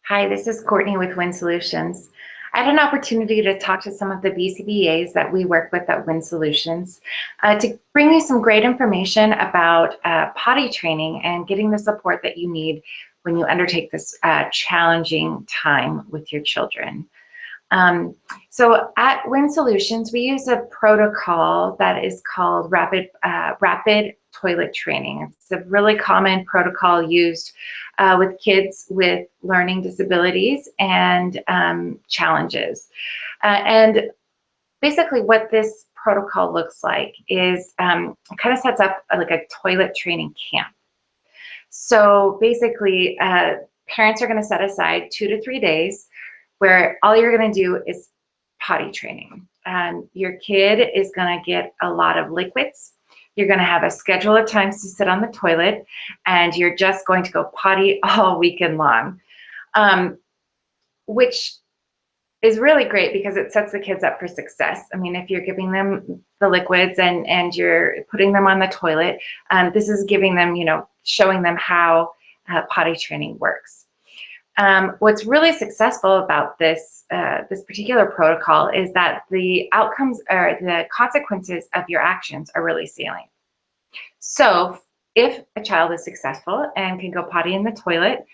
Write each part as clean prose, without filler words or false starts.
Hi, this is Courtney with Wynne Solutions. I had an opportunity to talk to some of the BCBAs that we work with at Wynne Solutions to bring you some great information about potty training and getting the support that you need when you undertake this challenging time with your children. So at Wynne Solutions, we use a protocol that is called rapid toilet training. It's a really common protocol used with kids with learning disabilities and challenges. And basically what this protocol looks like is it kind of sets up like a toilet training camp. So basically, parents are going to set aside 2 to 3 days where all you're going to do is potty training. Your kid is going to get a lot of liquids. You're going to have a schedule of times to sit on the toilet, and you're just going to go potty all weekend long, which is really great because it sets the kids up for success. I mean, if you're giving them the liquids and you're putting them on the toilet, this is giving them, showing them how potty training works. What's really successful about this particular protocol is that the outcomes or the consequences of your actions are really salient. So if a child is successful and can go potty in the toilet,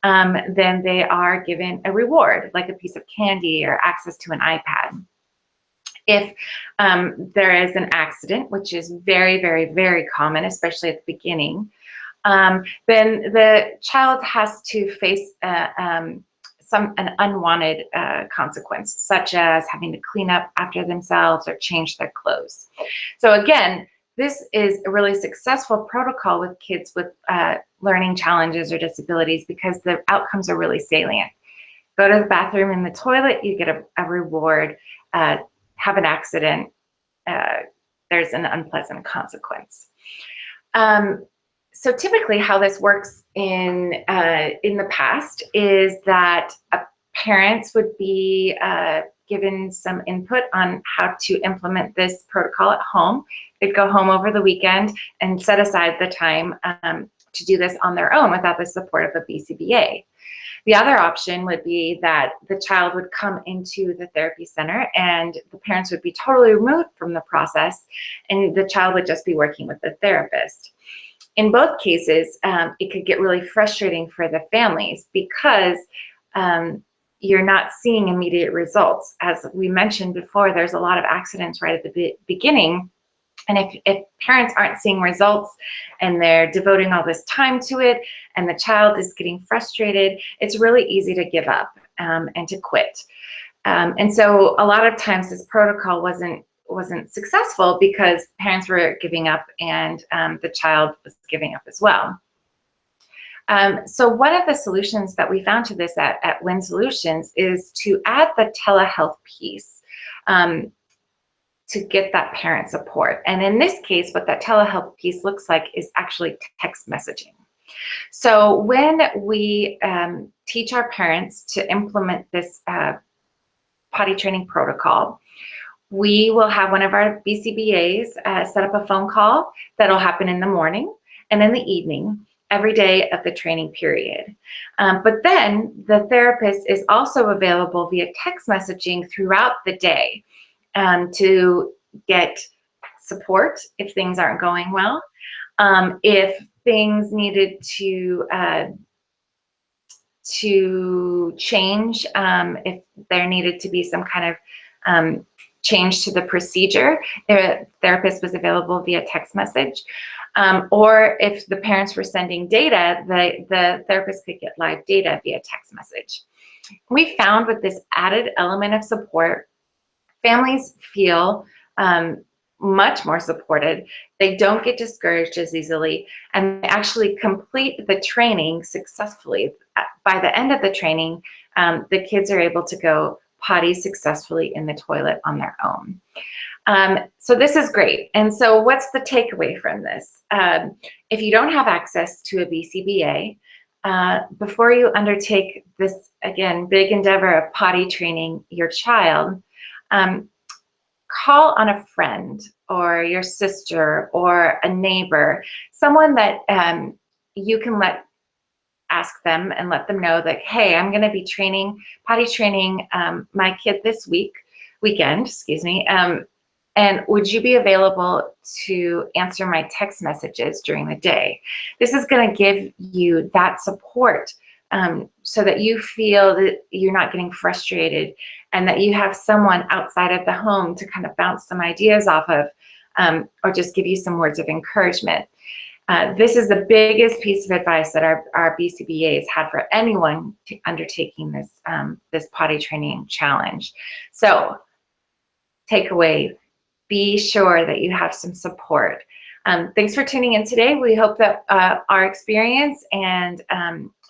then they are given a reward, like a piece of candy or access to an iPad. If there is an accident, which is very, very, very common, especially at the beginning, then the child has to face an unwanted consequence, such as having to clean up after themselves or change their clothes. So again, this is a really successful protocol with kids with learning challenges or disabilities because the outcomes are really salient. Go to the bathroom in the toilet, you get a reward. Have an accident, there's an unpleasant consequence. So typically how this works in the past is that parents would be given some input on how to implement this protocol at home. They'd go home over the weekend and set aside the time to do this on their own without the support of a BCBA. The other option would be that the child would come into the therapy center and the parents would be totally removed from the process and the child would just be working with the therapist. In both cases, it could get really frustrating for the families because you're not seeing immediate results. As we mentioned before, there's a lot of accidents right at the beginning. And if parents aren't seeing results and they're devoting all this time to it and the child is getting frustrated, it's really easy to give up and to quit. And so a lot of times this protocol wasn't successful because parents were giving up and the child was giving up as well. So one of the solutions that we found to this at Wynne Solutions is to add the telehealth piece to get that parent support. And in this case, what that telehealth piece looks like is actually text messaging. So when we teach our parents to implement this potty training protocol, we will have one of our BCBAs set up a phone call that'll happen in the morning and in the evening every day of the training period. But then the therapist is also available via text messaging throughout the day to get support if things aren't going well. If things needed to change, if there needed to be some kind of change to the procedure, the therapist was available via text message. Or if the parents were sending data, the therapist could get live data via text message. We found with this added element of support, families feel much more supported. They don't get discouraged as easily, and they actually complete the training successfully. By the end of the training, the kids are able to go potty successfully in the toilet on their own. So this is great. And so what's the takeaway from this? If you don't have access to a BCBA, before you undertake this, again, big endeavor of potty training your child, call on a friend or your sister or a neighbor, someone that you can let ask them and let them know that, hey, I'm going to be potty training my kid this weekend, excuse me. And would you be available to answer my text messages during the day? This is going to give you that support so that you feel that you're not getting frustrated and that you have someone outside of the home to kind of bounce some ideas off of or just give you some words of encouragement. This is the biggest piece of advice that our BCBAs had for anyone undertaking this potty training challenge. So takeaway, be sure that you have some support. Thanks for tuning in today. We hope that our experience and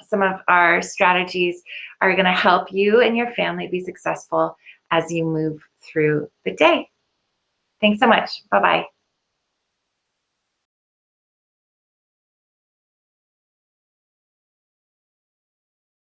some of our strategies are going to help you and your family be successful as you move through the day. Thanks so much. Bye-bye.